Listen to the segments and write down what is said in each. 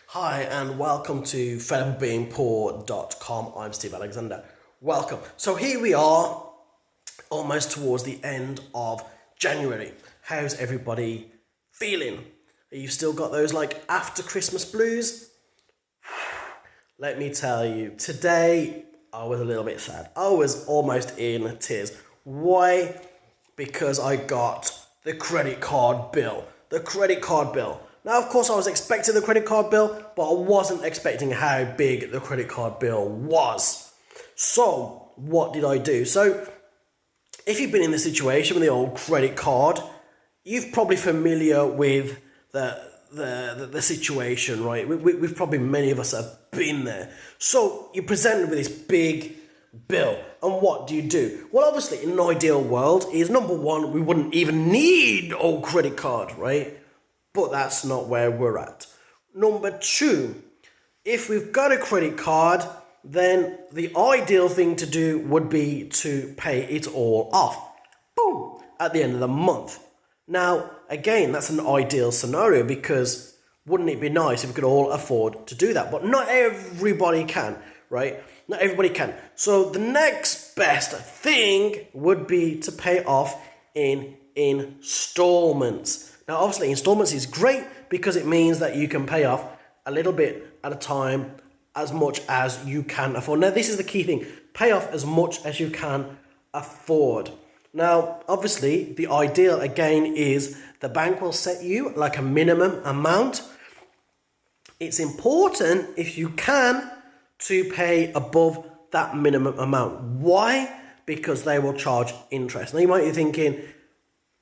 Hi and welcome to fedupofbeingpoor.com. I'm Steve Alexander. Welcome. So here we are, almost towards the end of January. How's everybody feeling? Are you still got those after Christmas blues? Let me tell you, today I was a little bit sad. I was almost in tears. Why? Because I got the credit card bill. The credit card bill. Now, of course, I was expecting the credit card bill, but I wasn't expecting how big the credit card bill was. So, what did I do? So, if you've been in the situation with the old credit card, you're probably familiar with the situation, right? We've probably, many of us have been there. So you're presented with this big bill, and what do? Well, obviously, in an ideal world, is number one, we wouldn't even need old credit card, right? But that's not where we're at. Number two, if we've got a credit card, then the ideal thing to do would be to pay it all off. Boom! At the end of the month. Now, again, that's an ideal scenario because wouldn't it be nice if we could all afford to do that? But not everybody can, right? Not everybody can. So the next best thing would be to pay off in installments. Now, obviously, installments is great because it means that you can pay off a little bit at a time, as much as you can afford. Now, this is the key thing. Pay off as much as you can afford. Now, obviously, the ideal, again, is the bank will set you like a minimum amount. It's important, if you can, to pay above that minimum amount. Why? Because they will charge interest. Now, you might be thinking,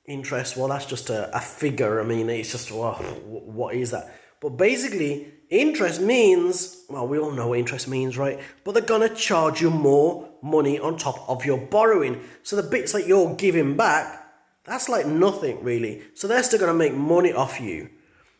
interest, well, that's just a figure. I mean, it's just, well, what is that? But basically, interest means, well, we all know what interest means, right? But they're going to charge you more money on top of your borrowing. So the bits that you're giving back, that's like nothing, really. So they're still going to make money off you.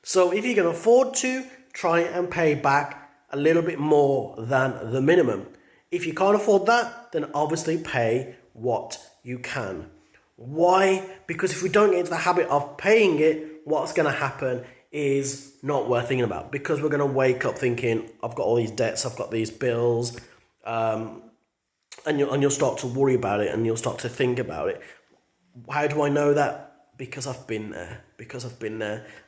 So if you can afford to, try and pay back a little bit more than the minimum. If you can't afford that, then obviously pay what you can. Why? Because if we don't get into the habit of paying it, what's going to happen is not worth thinking about, because we're going to wake up thinking, I've got all these debts, I've got these bills, and you'll start to worry about it, and you'll start to think about it. How do I know that? Because I've been there.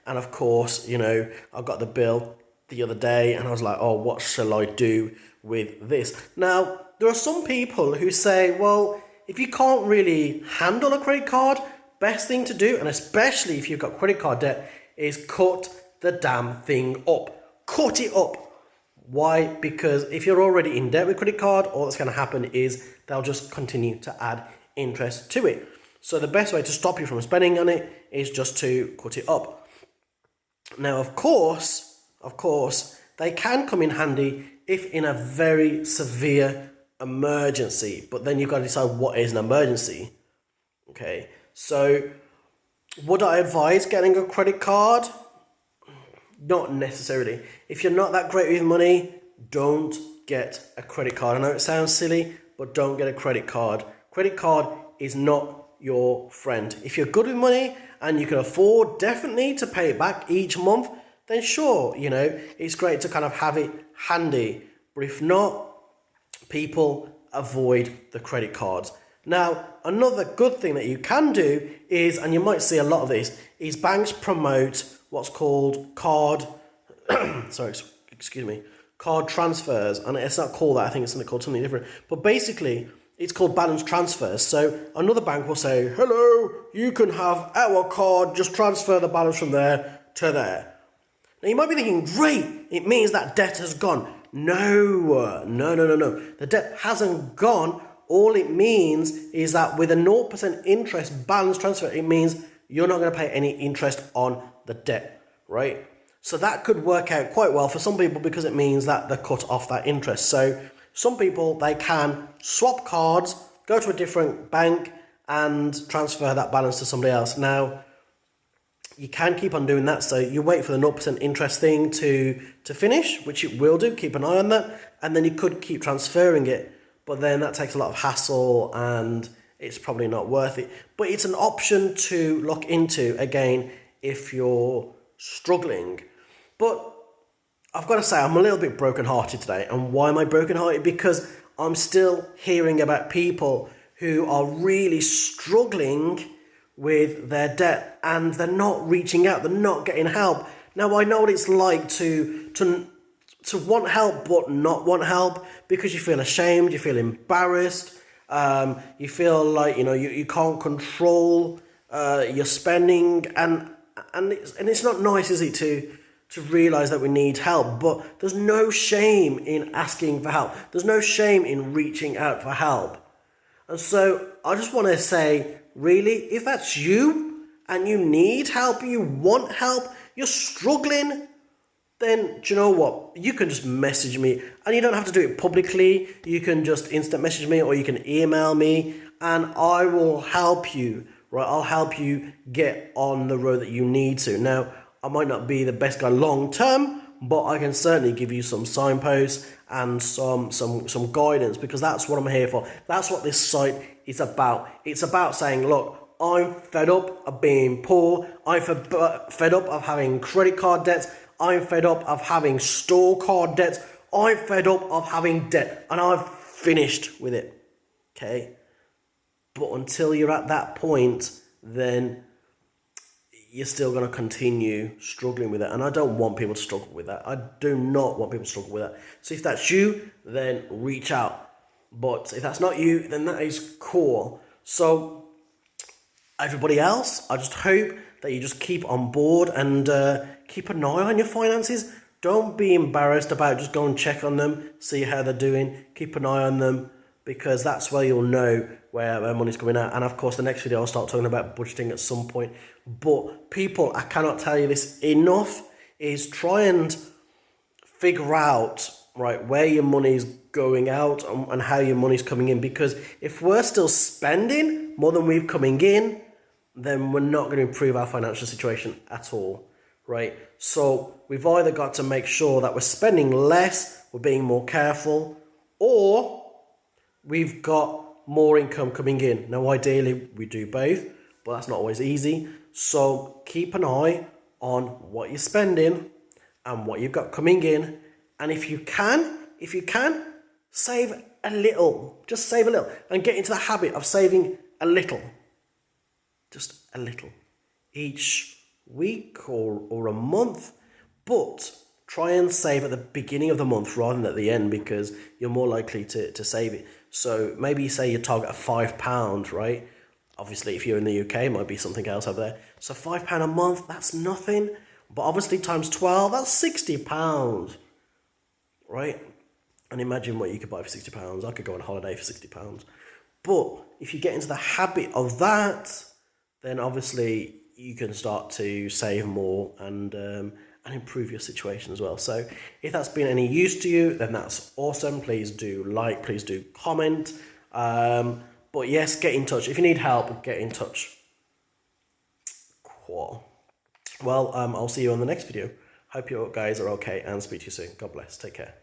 And of course, I got the bill the other day and I was like, oh, what shall I do with this? Now, there are some people who say, well, if you can't really handle a credit card, best thing to do, and especially if you've got credit card debt, is cut the damn thing up. Cut it up. Why? Because if you're already in debt with credit card, all that's going to happen is they'll just continue to add interest to it. So the best way to stop you from spending on it is just to cut it up. Now, of course, they can come in handy if in a very severe emergency, but then you've got to decide what is an emergency. Okay, so would I advise getting a credit card? Not necessarily. If you're not that great with money, don't get a credit card. I know it sounds silly, but don't get a credit card. Credit card is not your friend. If you're good with money and you can afford definitely to pay it back each month, then sure, it's great to kind of have it handy. But if not, people avoid the credit cards. Now, another good thing that you can do is, and you might see a lot of this, is banks promote what's called card transfers. And it's not called that, I think it's something different. But basically, it's called balance transfers. So another bank will say, hello, you can have our card, just transfer the balance from there to there. Now, you might be thinking, great, it means that debt has gone. No. The debt hasn't gone. All it means is that with a 0% interest balance transfer, it means you're not going to pay any interest on the debt, right? So that could work out quite well for some people because it means that they're cut off that interest. So some people, they can swap cards, go to a different bank and transfer that balance to somebody else. Now, you can keep on doing that, so you wait for the 0% interest thing to finish, which it will do, keep an eye on that, and then you could keep transferring it, but then that takes a lot of hassle and it's probably not worth it. But it's an option to look into, again, if you're struggling. But I've got to say, I'm a little bit brokenhearted today. And why am I brokenhearted? Because I'm still hearing about people who are really struggling with their debt and they're not reaching out, they're not getting help. Now, I know what it's like to want help but not want help, because you feel ashamed, you feel embarrassed, you feel like you can't control your spending, and it's not nice, is it, to realize that we need help. But there's no shame in asking for help. There's no shame in reaching out for help. And so I just want to say, really, if that's you and you need help, you want help, you're struggling, then do you know what? You can just message me, and you don't have to do it publicly. You can just instant message me, or you can email me, and I will help you, right? I'll help you get on the road that you need to. Now, I might not be the best guy long term, but I can certainly give you some signposts and some guidance, because that's what I'm here for. That's what this site is about. It's about saying, look, I'm fed up of being poor. I'm fed up of having credit card debts. I'm fed up of having store card debts. I'm fed up of having debt, and I've finished with it. Okay? But until you're at that point, then you're still going to continue struggling with it. And I don't want people to struggle with that. I do not want people to struggle with that. So if that's you, then reach out. But if that's not you, then that is cool. So everybody else, I just hope that you just keep on board and keep an eye on your finances. Don't be embarrassed about just go and check on them, see how they're doing, keep an eye on them, because that's where you'll know where money's coming out. And of course, the next video I'll start talking about budgeting at some point. But people, I cannot tell you this enough, is try and figure out, right, where your money's going out and how your money's coming in. Because if we're still spending more than we're coming in, then we're not going to improve our financial situation at all, right? So we've either got to make sure that we're spending less, we're being more careful, or we've got more income coming in. Now, ideally, we do both, but that's not always easy. So keep an eye on what you're spending and what you've got coming in. And if you can, save a little. Just save a little and get into the habit of saving a little. Just a little. Each week or a month. But try and save at the beginning of the month rather than at the end, because you're more likely to save it. So maybe say you target of £5, right? Obviously, if you're in the UK, it might be something else over there. So £5 a month, that's nothing. But obviously times 12, that's £60, right? And imagine what you could buy for £60. I could go on holiday for £60. But if you get into the habit of that, then obviously you can start to save more and improve your situation as well. So if that's been any use to you, then that's awesome. Please do like, please do comment. But yes, get in touch. If you need help, get in touch. Cool. Well, I'll see you on the next video. Hope you guys are okay, and speak to you soon. God bless. Take care.